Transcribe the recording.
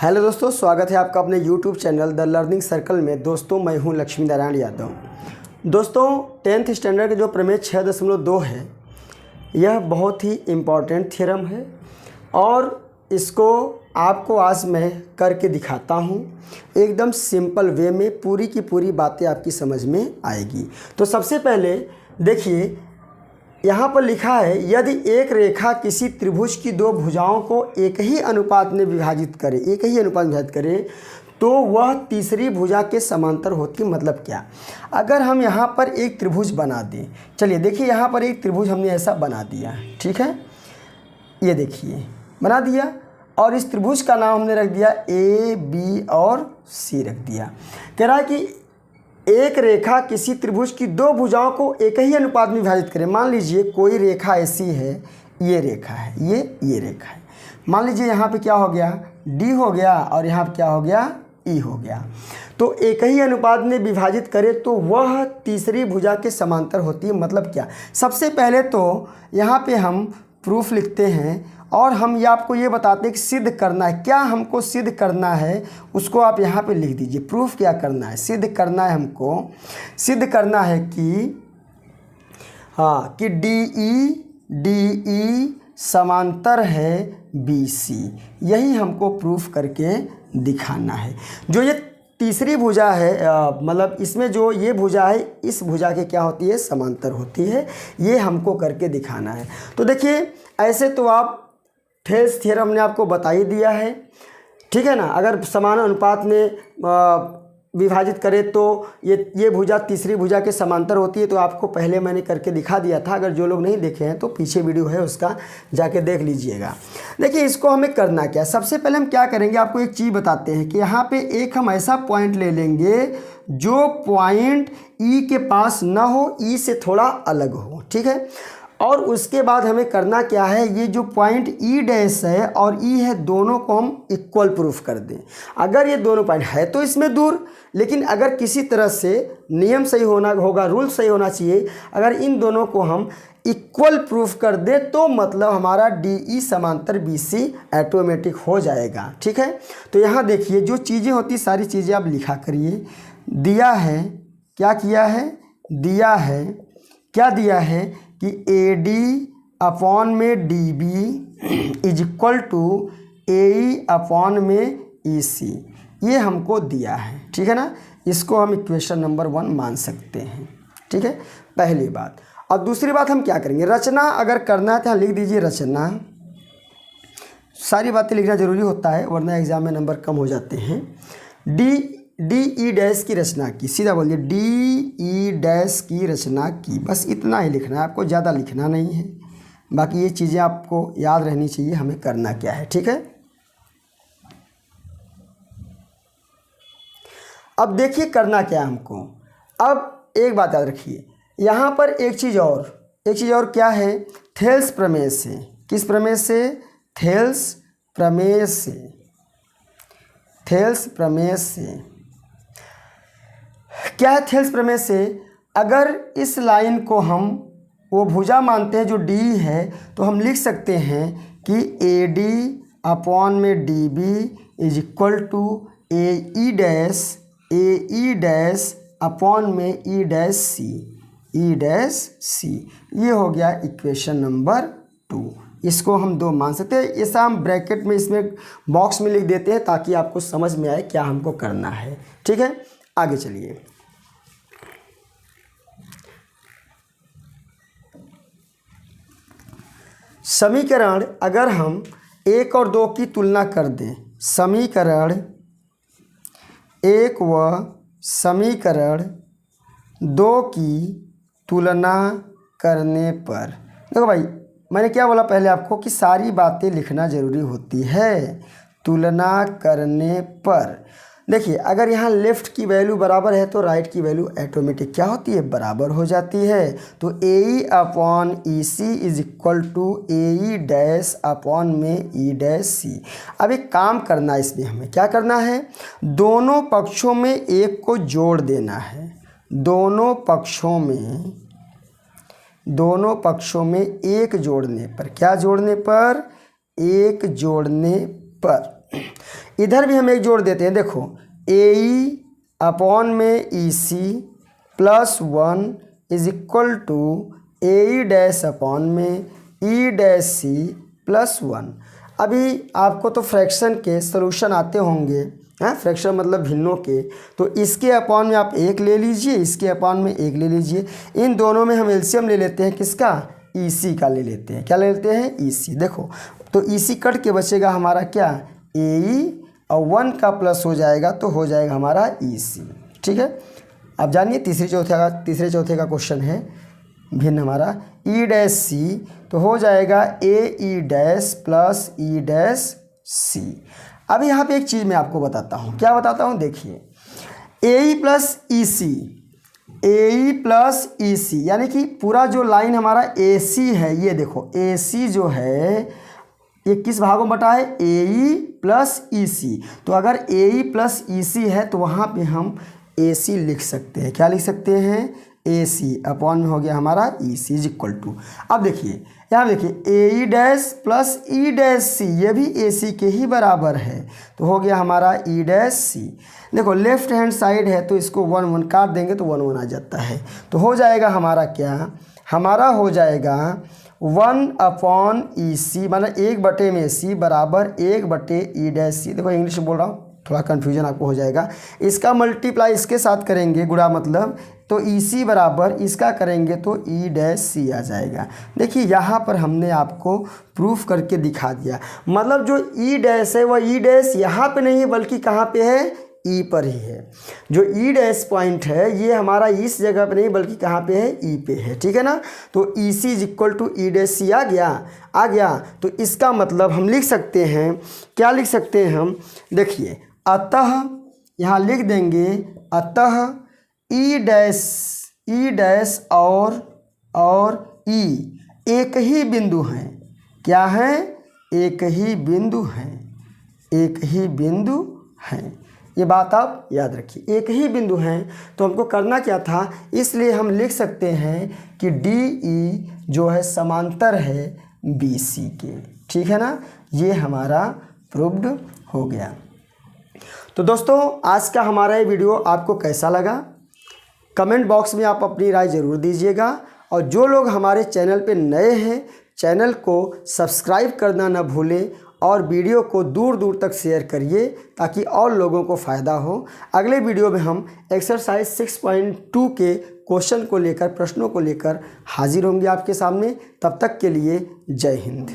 Hello दोस्तों, स्वागत है आपका अपने YouTube channel the learning circle में। दोस्तों मैं हूं लक्ष्मी नारायण यादव। दोस्तों 10th स्टैंडर्ड का जो प्रमेय 6.2 है, यह बहुत ही इम्पॉर्टेंट थ्योरम है और इसको आपको आज मैं करके दिखाता हूं। एकदम सिंपल वे में पूरी की पूरी बातें आपकी समझ में आएगी। तो सबसे पहले देखिए, यहाँ पर लिखा है यदि एक रेखा किसी त्रिभुज की दो भुजाओं को एक ही अनुपात में विभाजित करे तो वह तीसरी भुजा के समांतर होती। मतलब क्या? अगर हम यहाँ पर एक त्रिभुज बना दें, चलिए देखिए यहाँ पर एक त्रिभुज हमने ऐसा बना दिया, ठीक है, ये देखिए बना दिया और इस त्रिभुज का नाम हमने रख दिया ए, बी और सी रख दिया। कह रहा है कि एक रेखा किसी त्रिभुज की दो भुजाओं को एक ही अनुपात में विभाजित करें। मान लीजिए कोई रेखा ऐसी है, ये रेखा है, ये रेखा है। मान लीजिए यहाँ पे क्या हो गया, डी हो गया और यहाँ पे क्या हो गया, ई हो गया। तो एक ही अनुपात में विभाजित करें तो वह तीसरी भुजा के समांतर होती है। मतलब क्या? सबसे पहले तो यहाँ पे हम प्रूफ लिखते हैं और हम ये आपको ये बताते हैं कि सिद्ध करना है। क्या हमको सिद्ध करना है उसको आप यहाँ पे लिख दीजिए। प्रूफ क्या करना है? सिद्ध करना है, हमको सिद्ध करना है कि डी ई समांतर है बी सी। यही हमको प्रूफ करके दिखाना है। जो ये तीसरी भुजा है, मतलब इसमें जो ये भुजा है, इस भुजा के क्या होती है, समांतर होती है। ये हमको करके दिखाना है। तो देखिए ऐसे तो आप थेल्स थ्योरम ने आपको बता ही दिया है, ठीक है ना। अगर समान अनुपात में विभाजित करें तो ये भुजा तीसरी भुजा के समांतर होती है। तो आपको पहले मैंने करके दिखा दिया था। अगर जो लोग नहीं देखे हैं तो पीछे वीडियो है, उसका जाके देख लीजिएगा। देखिए इसको हमें करना क्या है। सबसे पहले हम क्या करेंगे, आपको एक चीज़ बताते हैं कि यहाँ पे एक हम ऐसा पॉइंट ले लेंगे जो पॉइंट ई के पास ना हो, ई से थोड़ा अलग हो, ठीक है। और उसके बाद हमें करना क्या है, ये जो पॉइंट ई डैश है और ई है, दोनों को हम इक्वल प्रूफ कर दें। अगर ये दोनों पॉइंट है तो इसमें दूर, लेकिन अगर किसी तरह से नियम सही होगा, रूल सही होना चाहिए। अगर इन दोनों को हम इक्वल प्रूफ कर दें तो मतलब हमारा डी ई समांतर बी सी ऑटोमेटिक हो जाएगा, ठीक है। तो यहाँ देखिए जो चीज़ें होती सारी चीज़ें आप लिखा करिए। दिया है, क्या किया है, दिया है, क्या दिया है कि ए डी अपॉन में D B is equal to A E upon में ई सी। ये हमको दिया है, ठीक है ना। इसको हम इक्वेशन नंबर 1 मान सकते हैं, ठीक है, पहली बात। और दूसरी बात हम क्या करेंगे, रचना अगर करना है तो लिख दीजिए रचना। सारी बातें लिखना ज़रूरी होता है वरना एग्ज़ाम में नंबर कम हो जाते हैं। डी ई डैश की रचना की, सीधा बोलिए डी ई डैश की रचना की। बस इतना ही लिखना है, आपको ज़्यादा लिखना नहीं है। बाकी ये चीज़ें आपको याद रहनी चाहिए हमें करना क्या है, ठीक है। अब देखिए करना क्या है हमको। अब एक बात याद रखिए, यहाँ पर एक चीज़ और क्या है, थेल्स प्रमेय से। किस प्रमेय से? थेल्स प्रमेय से। थेल्स प्रमेय से क्या है? थेल्स प्रमेय से अगर इस लाइन को हम वो भुजा मानते हैं जो डी है, तो हम लिख सकते हैं कि ए डी अपॉन में D B is equal to A E dash upon में ई डैश सी। ये हो गया इक्वेशन नंबर 2। इसको हम 2 मान सकते हैं। ऐसा हम ब्रैकेट में इसमें बॉक्स में लिख देते हैं ताकि आपको समझ में आए क्या हमको करना है, ठीक है। आगे चलिए। समीकरण अगर हम 1 और 2 की तुलना कर दें, समीकरण 1 व समीकरण 2 की तुलना करने पर, देखो भाई मैंने क्या बोला पहले आपको कि सारी बातें लिखना ज़रूरी होती है। तुलना करने पर देखिए अगर यहाँ लेफ़्ट की वैल्यू बराबर है तो राइट की वैल्यू ऑटोमेटिक क्या होती है, बराबर हो जाती है। तो A E upon E C is equal to A E dash upon में ई डैश सी। अब एक काम करना है, इसमें हमें क्या करना है, दोनों पक्षों में एक को जोड़ देना है। दोनों पक्षों में एक जोड़ने पर, क्या जोड़ने पर, एक जोड़ने पर इधर भी हम एक जोड़ देते हैं, देखो AE अपॉन में EC plus 1 is equal to AE dash upon में E डैश C प्लस 1। अभी आपको तो फ्रैक्शन के सॉल्यूशन आते होंगे, हैं, फ्रैक्शन मतलब भिन्नों के, तो इसके अपॉन में आप 1 ले लीजिए, इसके अपॉन में 1 ले लीजिए। इन दोनों में हम एलसीएम ले लेते हैं, किसका? EC का ले लेते हैं। क्या ले लेते हैं? EC। देखो तो EC कट के बचेगा हमारा क्या? AE और 1 का प्लस हो जाएगा तो हो जाएगा हमारा EC। ठीक है, अब जानिए तीसरे चौथे का क्वेश्चन है भिन्न हमारा E डैश C, तो हो जाएगा AE dash plus E dash C। अभी यहाँ पे एक चीज़ मैं आपको बताता हूँ, क्या बताता हूँ, देखिए AE plus EC, AE plus EC यानी कि पूरा जो लाइन हमारा AC है, ये देखो AC जो है ये किस भागों में बटा है? AE plus EC। तो अगर AE प्लस EC है तो वहाँ पे हम AC लिख सकते हैं। क्या लिख सकते हैं? AC अपॉन में हो गया हमारा EC इज इक्वल टू। अब देखिए यहाँ देखिए AE dash plus E dash C, ये भी AC के ही बराबर है, तो हो गया हमारा E डैश C। देखो लेफ्ट हैंड साइड है तो इसको 1 1 काट देंगे तो 1 1 आ जाता है, तो हो जाएगा हमारा क्या? हमारा हो जाएगा 1 अपॉन EC मतलब 1 में C बराबर 1 E डैश C। देखो इंग्लिश में बोल रहा हूँ, थोड़ा कन्फ्यूजन आपको हो जाएगा। इसका मल्टीप्लाई इसके साथ करेंगे, गुणा मतलब, तो EC बराबर इसका करेंगे तो E डैश C आ जाएगा। देखिए यहाँ पर हमने आपको प्रूफ करके दिखा दिया, मतलब जो E डैश है वह E डैश यहाँ पे नहीं है बल्कि कहाँ पे है? E पर ही है। जो E डैश पॉइंट है ये हमारा इस जगह पे नहीं बल्कि कहाँ पे है? E पे है। ठीक है ना, तो EC is equal to E dash C आ गया। तो इसका मतलब हम लिख सकते हैं, क्या लिख सकते हैं हम? देखिए अतः यहाँ लिख देंगे, अतः E डैश और E एक ही बिंदु हैं। क्या है? एक ही बिंदु हैं। ये बात आप याद रखिए, एक ही बिंदु हैं। तो हमको करना क्या था, इसलिए हम लिख सकते हैं कि DE जो है समांतर है BC के। ठीक है ना, ये हमारा प्रूव्ड हो गया। तो दोस्तों आज का हमारा ये वीडियो आपको कैसा लगा? कमेंट बॉक्स में आप अपनी राय ज़रूर दीजिएगा, और जो लोग हमारे चैनल पे नए हैं चैनल को सब्सक्राइब करना न भूलें, और वीडियो को दूर दूर तक शेयर करिए ताकि और लोगों को फ़ायदा हो। अगले वीडियो में हम एक्सरसाइज 6.2 के क्वेश्चन को लेकर, प्रश्नों को लेकर हाजिर होंगे आपके सामने। तब तक के लिए जय हिंद।